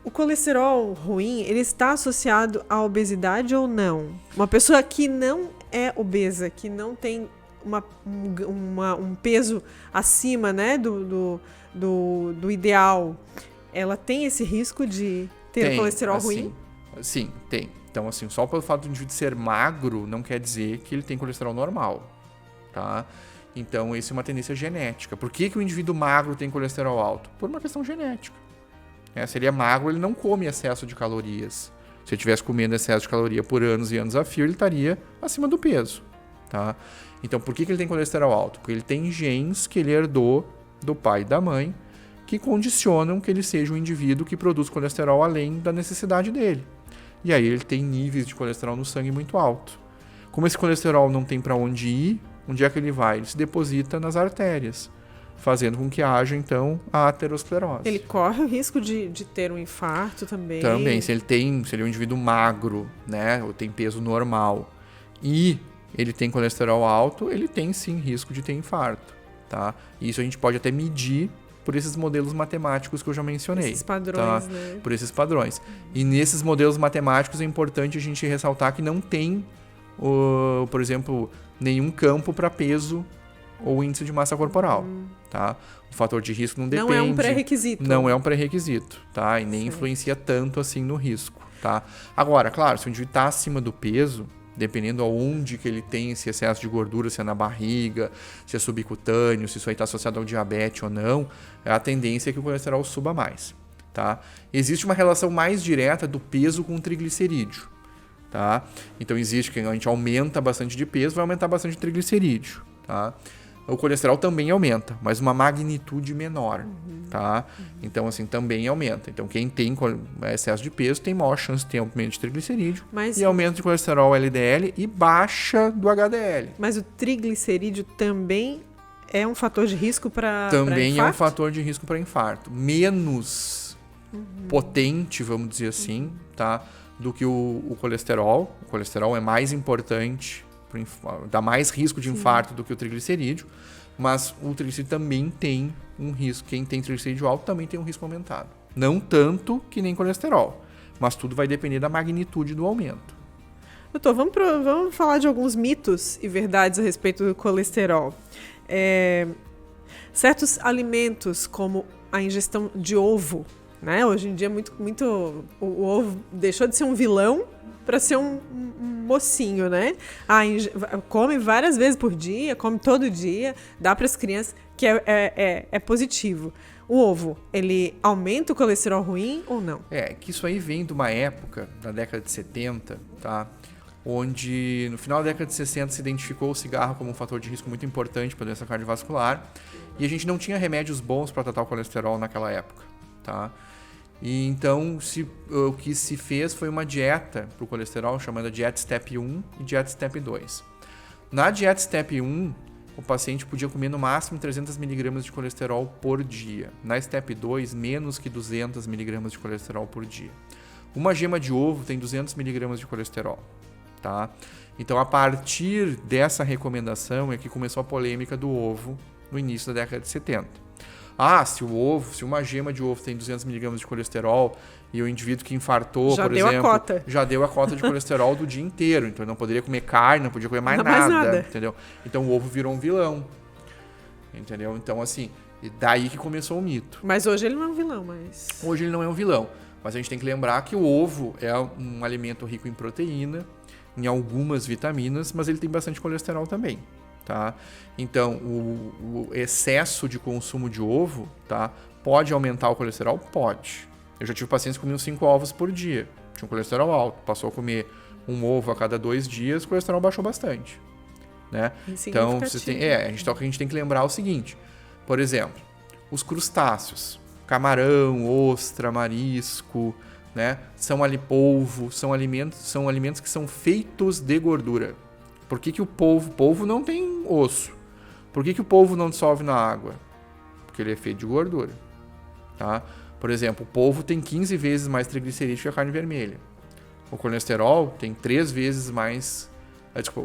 O colesterol ruim, ele está associado à obesidade ou não? Uma pessoa que não é obesa, que não tem um peso acima, né, do ideal, ela tem esse risco de ter colesterol ruim? Sim, tem. Então, assim, só pelo fato do indivíduo ser magro não quer dizer que ele tem colesterol normal, tá? Então, isso é uma tendência genética. Por que o indivíduo magro tem colesterol alto? Por uma questão genética. Se ele é magro, ele não come excesso de calorias. Se ele estivesse comendo excesso de caloria por anos e anos a fio, ele estaria acima do peso, tá? Então, por que ele tem colesterol alto? Porque ele tem genes que ele herdou do pai e da mãe que condicionam que ele seja um indivíduo que produz colesterol além da necessidade dele. E aí ele tem níveis de colesterol no sangue muito alto. Como esse colesterol não tem para onde ir, onde é que ele vai? Ele se deposita nas artérias, fazendo com que haja, então, a aterosclerose. Ele corre o risco de ter um infarto também? Também, se ele é um indivíduo magro, né, ou tem peso normal, e ele tem colesterol alto, ele tem sim risco de ter infarto, tá? E isso a gente pode até medir por esses modelos matemáticos que eu já mencionei. Esses padrões, tá? Né? Por esses padrões. E nesses modelos matemáticos é importante a gente ressaltar que não tem, por exemplo, nenhum campo para peso ou índice de massa corporal, tá? O fator de risco não depende. Não é um pré-requisito. Não é um pré-requisito, tá? E nem influencia tanto assim no risco, tá? Agora, claro, se o indivíduo está acima do peso, dependendo aonde que ele tem esse excesso de gordura, se é na barriga, se é subcutâneo, se isso aí está associado ao diabetes ou não, a tendência é que o colesterol suba mais, tá? Existe uma relação mais direta do peso com o triglicerídeo, tá? Então existe que a gente aumenta bastante de peso, vai aumentar bastante o triglicerídeo, tá? O colesterol também aumenta, mas uma magnitude menor, tá? Então, assim, também aumenta. Então, quem tem excesso de peso tem maior chance de ter aumento de triglicerídeo e aumento de colesterol LDL e baixa do HDL. Mas o triglicerídeo também é um fator de risco para infarto? Também é um fator de risco para infarto. Menos potente, vamos dizer assim, tá? Do que o colesterol. O colesterol é mais importante, dá mais risco de infarto do que o triglicerídeo, mas o triglicerídeo também tem um risco. Quem tem triglicerídeo alto também tem um risco aumentado. Não tanto que nem colesterol, mas tudo vai depender da magnitude do aumento. Doutor, vamos falar de alguns mitos e verdades a respeito do colesterol. certos alimentos, como a ingestão de ovo, né? Hoje em dia o ovo deixou de ser um vilão para ser um mocinho, né? Come várias vezes por dia, come todo dia, dá para as crianças, que é positivo. O ovo, ele aumenta o colesterol ruim ou não? Que isso aí vem de uma época, da década de 70, tá? Onde no final da década de 60 se identificou o cigarro como um fator de risco muito importante para a doença cardiovascular e a gente não tinha remédios bons para tratar o colesterol naquela época, tá? E então o que se fez foi uma dieta para o colesterol chamada dieta Step 1 e dieta Step 2. Na dieta Step 1, o paciente podia comer no máximo 300 mg de colesterol por dia. Na Step 2, menos que 200 mg de colesterol por dia. Uma gema de ovo tem 200 mg de colesterol. Tá? Então, a partir dessa recomendação é que começou a polêmica do ovo no início da década de 70. Se uma gema de ovo tem 200 mg de colesterol e o indivíduo que infartou, por exemplo, já deu a cota de colesterol do dia inteiro. Então, ele não poderia comer carne, não podia comer mais nada. Entendeu? Então, o ovo virou um vilão. Entendeu? Então, assim, daí que começou o mito. Mas hoje ele não é um vilão, Hoje ele não é um vilão. Mas a gente tem que lembrar que o ovo é um alimento rico em proteína, em algumas vitaminas, mas ele tem bastante colesterol também, tá? Então, o excesso de consumo de ovo, tá, pode aumentar o colesterol? Pode. Eu já tive pacientes que comiam 5 ovos por dia, tinha um colesterol alto, passou a comer um ovo a cada 2 dias, o colesterol baixou bastante, né? Então, a gente tem que lembrar o seguinte, por exemplo, os crustáceos, camarão, ostra, marisco, né? Polvo, são alimentos que são feitos de gordura. Por que o polvo não tem osso? Por que o polvo não dissolve na água? Porque ele é feito de gordura, tá? Por exemplo, o polvo tem 15 vezes mais triglicerídeos que a carne vermelha. O colesterol tem 3 vezes mais...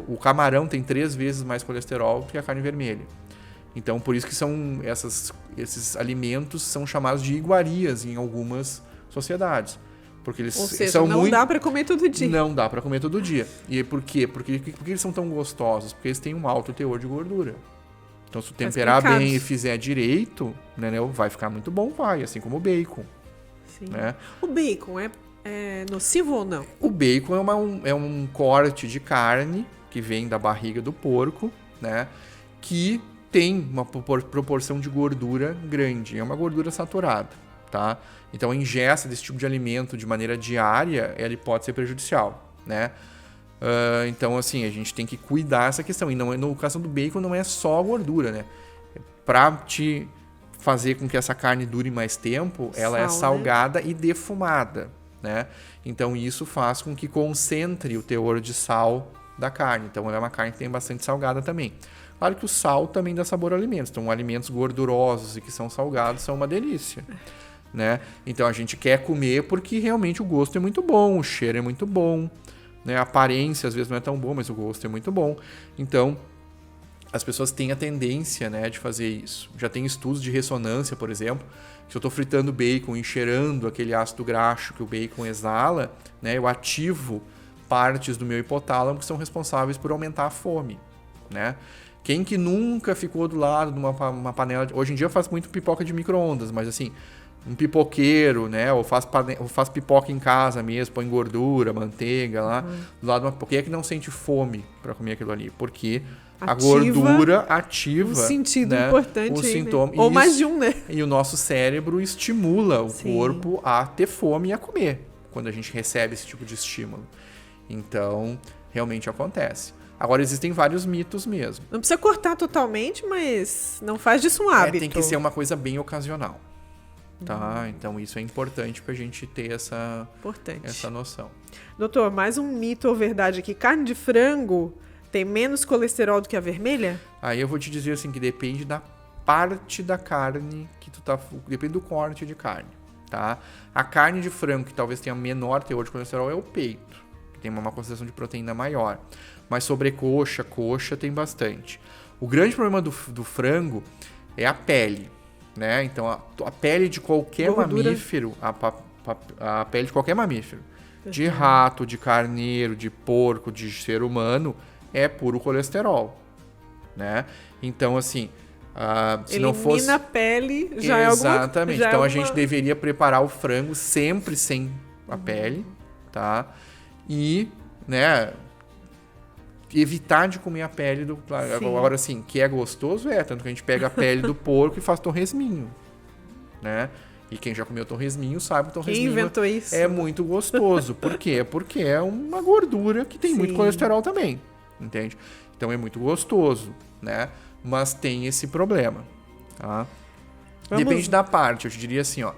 o camarão tem 3 vezes mais colesterol que a carne vermelha. Então, por isso que esses alimentos são chamados de iguarias em algumas sociedades. Porque eles não dá para comer todo dia. Não dá para comer todo dia. E por quê? Porque eles são tão gostosos? Porque eles têm um alto teor de gordura. Então, se tu temperar bem e fizer direito, né, vai ficar muito bom, assim como o bacon. Sim. Né? O bacon é nocivo ou não? O bacon é um corte de carne que vem da barriga do porco, né, que tem uma proporção de gordura grande. É uma gordura saturada. Tá? Então, a ingesta desse tipo de alimento de maneira diária, ele pode ser prejudicial, né? Então, assim, a gente tem que cuidar dessa questão. E no caso do bacon, não é só a gordura, né? Para te fazer com que essa carne dure mais tempo, ela é salgada, né? E defumada, né? Então, isso faz com que concentre o teor de sal da carne. Então, ela é uma carne que tem bastante salgada também. Claro que o sal também dá sabor a alimentos. Então, alimentos gordurosos e que são salgados são uma delícia. Né? Então a gente quer comer porque realmente o gosto é muito bom, o cheiro é muito bom, né? A aparência às vezes não é tão boa, mas o gosto é muito bom. Então as pessoas têm a tendência, né, de fazer isso. Já tem estudos de ressonância, por exemplo, que se eu estou fritando bacon e cheirando aquele ácido graxo que o bacon exala, né, eu ativo partes do meu hipotálamo que são responsáveis por aumentar a fome, né? Quem que nunca ficou do lado de uma panela... Hoje em dia eu faço muito pipoca de micro-ondas, mas assim... um pipoqueiro, né? Ou faz pipoca em casa mesmo, põe gordura, manteiga lá, do lado de uma pipoqueira que não sente fome para comer aquilo ali, porque a gordura ativa, um sentido, né, importante o aí, sintoma, né? Ou mais de um, né? E o nosso cérebro estimula o corpo a ter fome e a comer quando a gente recebe esse tipo de estímulo. Então, realmente acontece. Agora, existem vários mitos mesmo. Não precisa cortar totalmente, mas não faz disso um hábito. Tem que ser uma coisa bem ocasional. Tá? Então isso é importante pra gente ter essa noção. Doutor, mais um mito ou verdade aqui. Carne de frango tem menos colesterol do que a vermelha? Aí eu vou te dizer assim que depende da parte da carne que tu tá... Depende do corte de carne, tá? A carne de frango que talvez tenha menor teor de colesterol é o peito, que tem uma concentração de proteína maior. Mas sobrecoxa, coxa tem bastante. O grande problema do frango é a pele. Né? Então, a pele de qualquer mamífero, a pele de qualquer mamífero, de rato, de carneiro, de porco, de ser humano, é puro colesterol, né? Então, assim, Se não fosse... Elimina a pele, já é alguma... Exatamente. Então a gente deveria preparar o frango sempre sem a pele, tá? E, né, evitar de comer a pele do... Agora, assim, que é gostoso, tanto que a gente pega a pele do porco e faz torresminho, né? E quem já comeu torresminho sabe que torresminho inventou isso? É muito gostoso. Por quê? Porque é uma gordura que tem muito colesterol também, entende? Então é muito gostoso, né? Mas tem esse problema, tá? Depende da parte. Eu te diria assim, ó,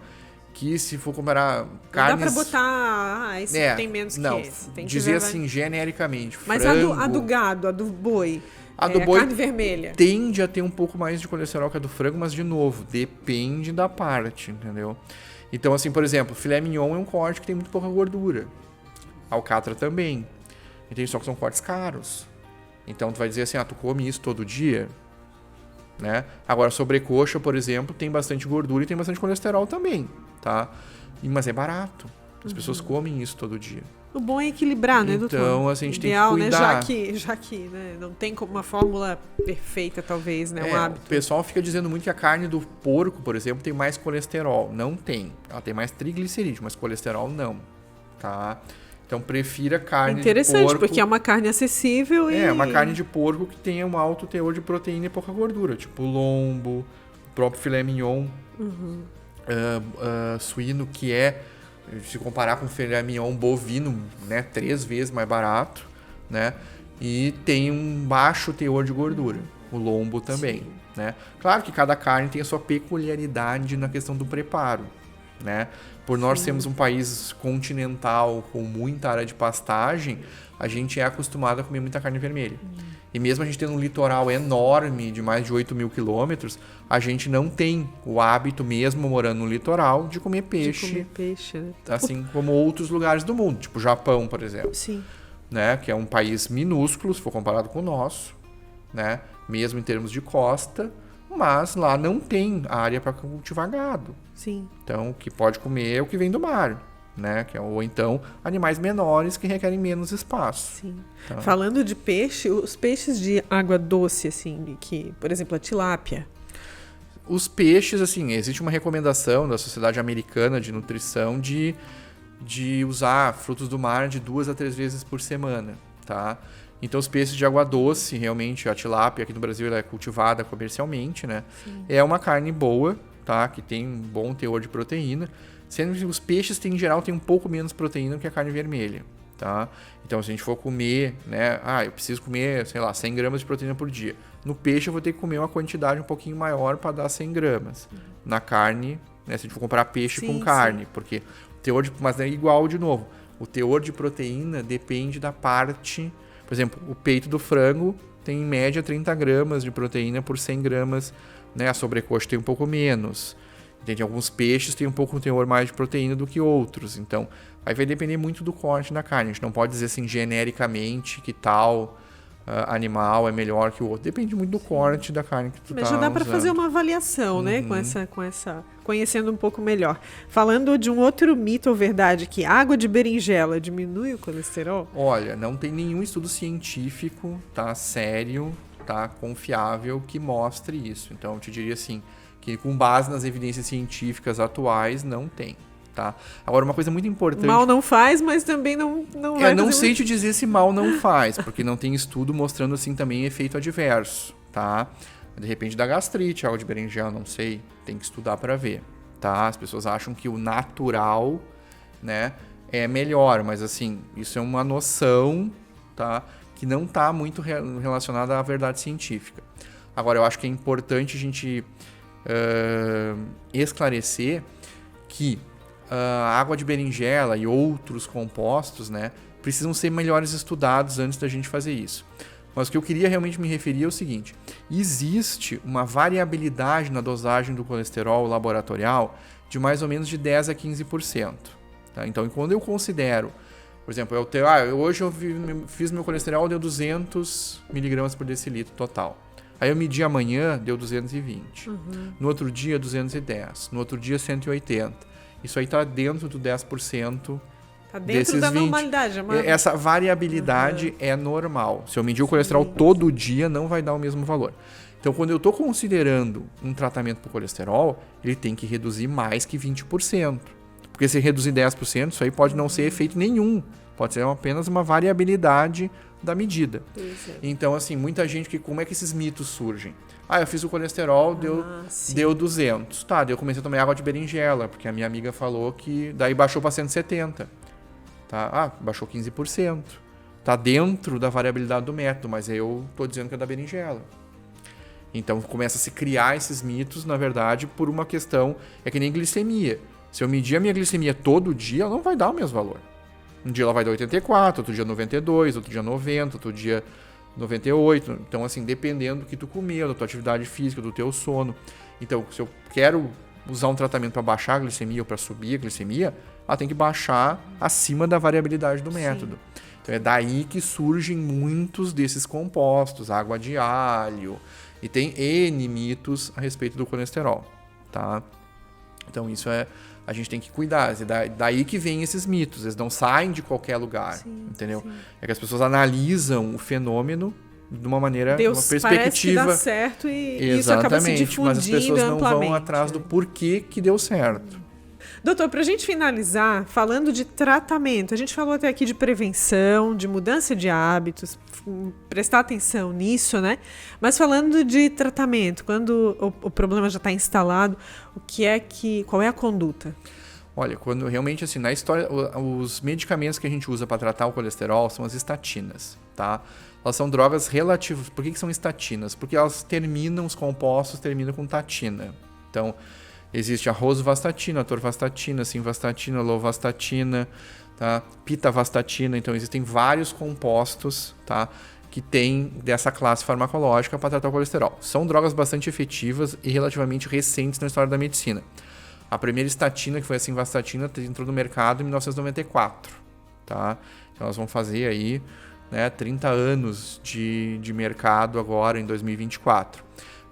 que se for comparar carnes... Não dá pra botar, esse tem menos que esse. Tem dizer assim, genericamente, mas frango... a do gado, a do boi... A do boi carne vermelha. Tende a ter um pouco mais de colesterol que a do frango, mas, de novo, depende da parte, entendeu? Então, assim, por exemplo, filé mignon é um corte que tem muito pouca gordura. Alcatra também. Entende? Só que são cortes caros. Então, tu vai dizer assim, tu come isso todo dia, né? Agora, sobrecoxa, por exemplo, tem bastante gordura e tem bastante colesterol também, tá? Mas é barato. As pessoas comem isso todo dia. O bom é equilibrar, né, doutor? Então, assim, a gente ideal, tem que cuidar. Né? Já que né, não tem como uma fórmula perfeita, talvez, né? Um hábito. O pessoal fica dizendo muito que a carne do porco, por exemplo, tem mais colesterol. Não tem. Ela tem mais triglicerídeo, mas colesterol não, tá? Então, prefira carne de porco. Interessante, porque é uma carne acessível e... É, uma carne de porco que tenha um alto teor de proteína e pouca gordura. Tipo lombo, o próprio filé mignon, suíno, que é... Se comparar com o filé mignon bovino, né, 3 vezes mais barato, né, e tem um baixo teor de gordura, o lombo também, né. Claro que cada carne tem a sua peculiaridade na questão do preparo, né. Por nós sermos um país continental com muita área de pastagem, a gente é acostumado a comer muita carne vermelha. E mesmo a gente tendo um litoral enorme de mais de 8 mil quilômetros, a gente não tem o hábito, mesmo morando no litoral, de comer peixe. De comer peixe, né? Assim como outros lugares do mundo, tipo o Japão, por exemplo. Sim. Né? Que é um país minúsculo, se for comparado com o nosso, né? Mesmo em termos de costa, mas lá não tem área para cultivar gado. Sim. Então, o que pode comer é o que vem do mar. Né? Ou então animais menores que requerem menos espaço. Sim. Tá? Falando de peixe, os peixes de água doce, assim, que, por exemplo, a tilápia. Os peixes, assim, existe uma recomendação da Sociedade Americana de Nutrição de usar frutos do mar de 2 a 3 vezes por semana, tá? Então, os peixes de água doce, realmente, a tilápia aqui no Brasil ela é cultivada comercialmente, né? Sim. É uma carne boa, tá? Que tem um bom teor de proteína. Sendo que os peixes, em geral, têm um pouco menos proteína que a carne vermelha, tá? Então, se a gente for comer, né? Eu preciso comer, sei lá, 100 gramas de proteína por dia. No peixe, eu vou ter que comer uma quantidade um pouquinho maior para dar 100 gramas. Na carne, né? Se a gente for comparar peixe com carne, porque o teor de... Mas é igual, de novo. O teor de proteína depende da parte... Por exemplo, o peito do frango tem, em média, 30 gramas de proteína por 100 gramas, né? A sobrecoxa tem um pouco menos. Entende? Alguns peixes têm um pouco um teor mais de proteína do que outros. Então, aí vai depender muito do corte da carne. A gente não pode dizer assim genericamente que tal animal é melhor que o outro. Depende muito do corte da carne que tu tá usando. Mas já dá para fazer uma avaliação, né? Com essa, conhecendo um pouco melhor. Falando de um outro mito ou verdade, que água de berinjela diminui o colesterol? Olha, não tem nenhum estudo científico, tá? Sério, tá? Confiável que mostre isso. Então, eu te diria assim... que com base nas evidências científicas atuais, não tem, tá? Agora, uma coisa muito importante... Mal não faz, mas também não vai Eu não sei te dizer se mal não faz, porque não tem estudo mostrando, assim, também efeito adverso, tá? De repente da gastrite, água de berinjela, não sei, tem que estudar para ver, tá? As pessoas acham que o natural, né, é melhor, mas, assim, isso é uma noção, tá? Que não está muito relacionada à verdade científica. Agora, eu acho que é importante a gente... esclarecer que a água de berinjela e outros compostos, né, precisam ser melhores estudados antes da gente fazer isso. Mas o que eu queria realmente me referir é o seguinte: existe uma variabilidade na dosagem do colesterol laboratorial de mais ou menos de 10 a 15%. Tá? Então, quando eu considero, por exemplo, hoje eu fiz meu colesterol, deu 200 miligramas por decilitro total. Aí eu medi amanhã, deu 220. No outro dia, 210. No outro dia, 180. Isso aí está dentro do 10%. Está dentro da normalidade. Essa variabilidade é normal. Se eu medir o colesterol todo dia, não vai dar o mesmo valor. Então, quando eu estou considerando um tratamento para o colesterol, ele tem que reduzir mais que 20%. Porque se reduzir 10%, isso aí pode não ser efeito nenhum. Pode ser apenas uma variabilidade da medida. Então, assim, muita gente, como é que esses mitos surgem? Eu fiz o colesterol, deu 200. Tá, daí eu comecei a tomar água de berinjela, porque a minha amiga falou que daí baixou para 170. Tá? Baixou 15%. Tá dentro da variabilidade do método, mas eu tô dizendo que é da berinjela. Então começa a se criar esses mitos, na verdade, por uma questão, é que nem glicemia. Se eu medir a minha glicemia todo dia, ela não vai dar o mesmo valor. Um dia ela vai dar 84, outro dia 92, outro dia 90, outro dia 98. Então, assim, dependendo do que tu comeu, da tua atividade física, do teu sono. Então, se eu quero usar um tratamento para baixar a glicemia ou para subir a glicemia, ela tem que baixar acima da variabilidade do método. Sim. Então, é daí que surgem muitos desses compostos, água de alho, e tem N mitos a respeito do colesterol, tá? Então, isso a gente tem que cuidar. Daí que vem esses mitos. Eles não saem de qualquer lugar, entendeu? Sim. É que as pessoas analisam o fenômeno de uma maneira, uma perspectiva. Parece que dá certo e isso acaba se difundindo mas as pessoas não amplamente. Vão atrás do porquê que deu certo. Doutor, para a gente finalizar, falando de tratamento, a gente falou até aqui de prevenção, de mudança de hábitos, prestar atenção nisso, né? Mas falando de tratamento, quando o problema já está instalado, qual é a conduta? Olha, quando realmente, assim, na história, os medicamentos que a gente usa para tratar o colesterol são as estatinas, tá? Elas são drogas relativas. Por que são estatinas? Porque elas os compostos terminam com tatina. Então, existe a rosuvastatina, atorvastatina, simvastatina, lovastatina, tá? Pitavastatina. Então, existem vários compostos, tá? Que tem dessa classe farmacológica para tratar o colesterol. São drogas bastante efetivas e relativamente recentes na história da medicina. A primeira estatina, que foi a simvastatina, entrou no mercado em 1994. Tá? Então, elas vão fazer aí, né, 30 anos de mercado agora, em 2024.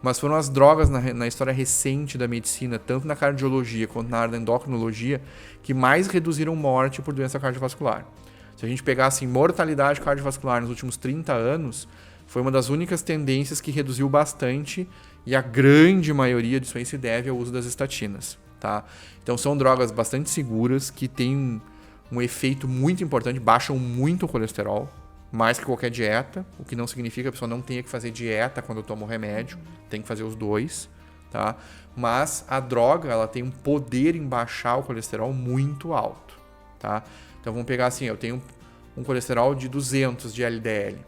Mas foram as drogas na história recente da medicina, tanto na cardiologia quanto na área da endocrinologia, que mais reduziram morte por doença cardiovascular. Se a gente pegar assim, mortalidade cardiovascular nos últimos 30 anos, foi uma das únicas tendências que reduziu bastante, e a grande maioria disso aí se deve ao uso das estatinas. Tá? Então são drogas bastante seguras, que têm um efeito muito importante, baixam muito o colesterol, mais que qualquer dieta, o que não significa que a pessoa não tenha que fazer dieta quando toma o remédio, tem que fazer os dois, tá? Mas a droga, ela tem um poder em baixar o colesterol muito alto, tá? Então vamos pegar assim, eu tenho um colesterol de 200 de LDL.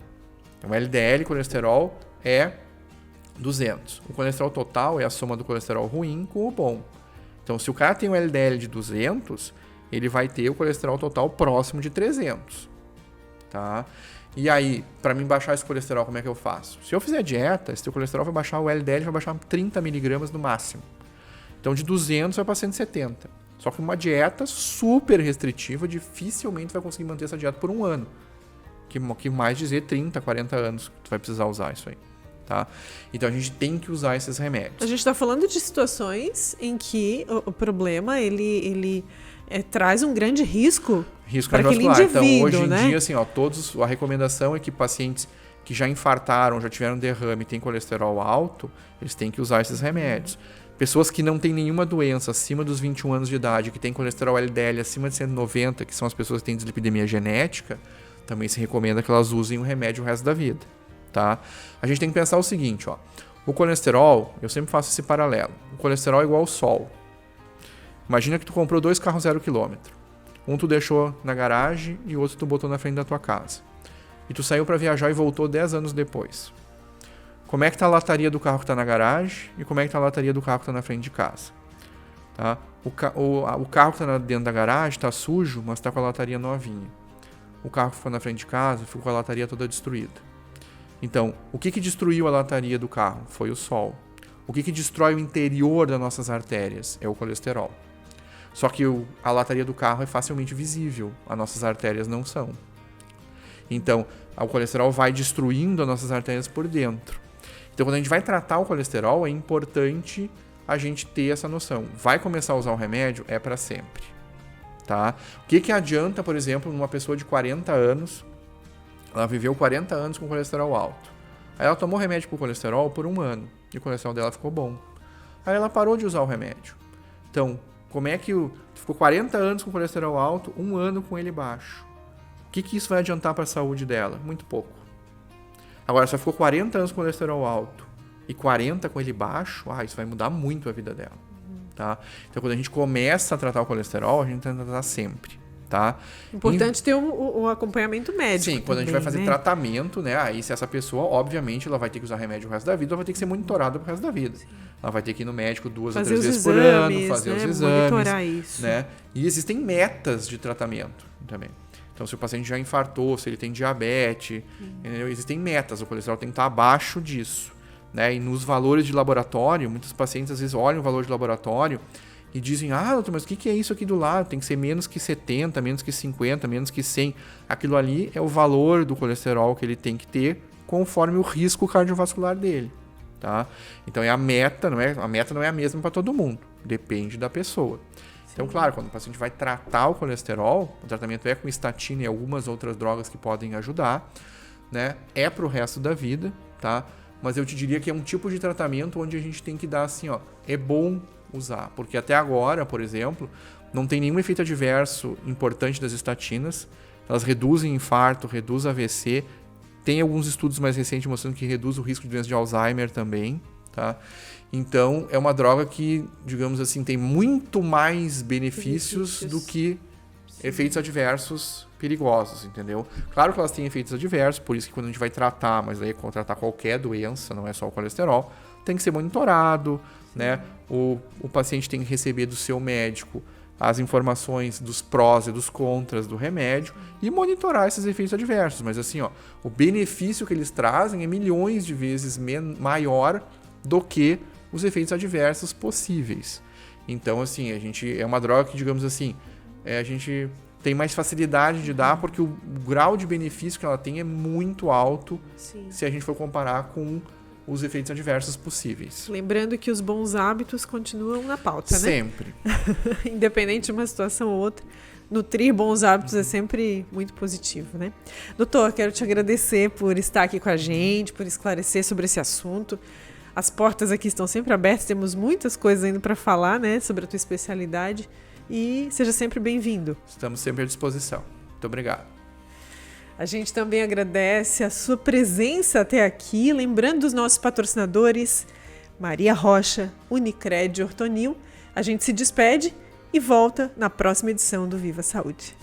Então LDL, colesterol, é 200. O colesterol total é a soma do colesterol ruim com o bom. Então se o cara tem um LDL de 200, ele vai ter o colesterol total próximo de 300. Tá? E aí, para mim baixar esse colesterol, como é que eu faço? Se eu fizer dieta, esse teu colesterol vai baixar, o LDL vai baixar 30 miligramas no máximo. Então de 200 vai para 170. Só que uma dieta super restritiva dificilmente vai conseguir manter essa dieta por um ano. Que mais dizer 30, 40 anos que tu vai precisar usar isso aí. Tá? Então a gente tem que usar esses remédios. A gente está falando de situações em que o problema ele traz um grande risco para aquele indivíduo, então, hoje em né? dia, assim, a recomendação é que pacientes que já infartaram, já tiveram derrame e têm colesterol alto, eles têm que usar esses remédios. Pessoas que não têm nenhuma doença acima dos 21 anos de idade, que têm colesterol LDL acima de 190, que são as pessoas que têm dislipidemia genética, também se recomenda que elas usem o remédio o resto da vida. Tá? A gente tem que pensar o seguinte, ó. O colesterol, eu sempre faço esse paralelo. O colesterol é igual ao sol. Imagina que tu comprou 2 carros 0 km. Um tu deixou na garagem e o outro tu botou na frente da tua casa. E tu saiu para viajar e voltou 10 anos depois. Como é que tá a lataria do carro que tá na garagem e como é que tá a lataria do carro que tá na frente de casa? Tá? O carro que tá dentro da garagem tá sujo, mas tá com a lataria novinha. O carro que ficou na frente de casa ficou com a lataria toda destruída. Então, o que destruiu a lataria do carro? Foi o sol. O que destrói o interior das nossas artérias? É o colesterol. Só que a lataria do carro é facilmente visível, as nossas artérias não são. Então, o colesterol vai destruindo as nossas artérias por dentro. Então, quando a gente vai tratar o colesterol, é importante a gente ter essa noção. Vai começar a usar o remédio? É para sempre. Tá? O que adianta, por exemplo, numa pessoa de 40 anos, ela viveu 40 anos com colesterol alto. Aí ela tomou remédio pro colesterol por 1 ano. E o colesterol dela ficou bom. Aí ela parou de usar o remédio. Então, como é que ficou 40 anos com colesterol alto, 1 ano com ele baixo? O que isso vai adiantar para a saúde dela? Muito pouco. Agora, se ela ficou 40 anos com colesterol alto e 40 com ele baixo, isso vai mudar muito a vida dela. Tá? Então, quando a gente começa a tratar o colesterol, a gente tenta tratar sempre. Tá? Importante ter o acompanhamento médico. Sim, quando a gente vai fazer tratamento, né? Aí se essa pessoa, obviamente, ela vai ter que usar remédio o resto da vida, ela vai ter que ser monitorada pro resto da vida. Sim. Ela vai ter que ir no médico 2 ou 3 vezes por ano, fazer os exames. Monitorar isso. Né? E existem metas de tratamento também. Então, se o paciente já infartou, se ele tem diabetes, existem metas. O colesterol tem que estar abaixo disso. Né? E nos valores de laboratório, muitos pacientes às vezes olham o valor de laboratório e dizem, doutor, mas o que é isso aqui do lado? Tem que ser menos que 70, menos que 50, menos que 100. Aquilo ali é o valor do colesterol que ele tem que ter conforme o risco cardiovascular dele. Tá? Então a meta não é a mesma para todo mundo. Depende da pessoa. Sim. Então, claro, quando o paciente vai tratar o colesterol, o tratamento é com estatina e algumas outras drogas que podem ajudar. Né? É para o resto da vida. Tá? Mas eu te diria que é um tipo de tratamento onde a gente tem que dar assim, é bom usar, porque até agora, por exemplo, não tem nenhum efeito adverso importante das estatinas. Elas reduzem infarto, reduzem AVC. Tem alguns estudos mais recentes mostrando que reduz o risco de doença de Alzheimer também, tá? Então, é uma droga que, digamos assim, tem muito mais benefícios do que efeitos adversos perigosos, entendeu? Claro que elas têm efeitos adversos, por isso que quando a gente vai tratar, mas aí é tratar qualquer doença, não é só o colesterol, tem que ser monitorado, né? O paciente tem que receber do seu médico as informações dos prós e dos contras do remédio e monitorar esses efeitos adversos. Mas assim, o benefício que eles trazem é milhões de vezes maior do que os efeitos adversos possíveis. Então, assim, é uma droga que, digamos assim, a gente tem mais facilidade de dar porque o grau de benefício que ela tem é muito alto. Sim. Se a gente for comparar com os efeitos adversos possíveis. Lembrando que os bons hábitos continuam na pauta, né? Sempre. Independente de uma situação ou outra, nutrir bons hábitos é sempre muito positivo, né? Doutor, quero te agradecer por estar aqui com a gente, por esclarecer sobre esse assunto. As portas aqui estão sempre abertas, temos muitas coisas ainda para falar, né, sobre a tua especialidade, e seja sempre bem-vindo. Estamos sempre à disposição. Muito obrigado. A gente também agradece a sua presença até aqui, lembrando dos nossos patrocinadores, Maria Rocha, Unicred e Ortonil. A gente se despede e volta na próxima edição do Viva Saúde.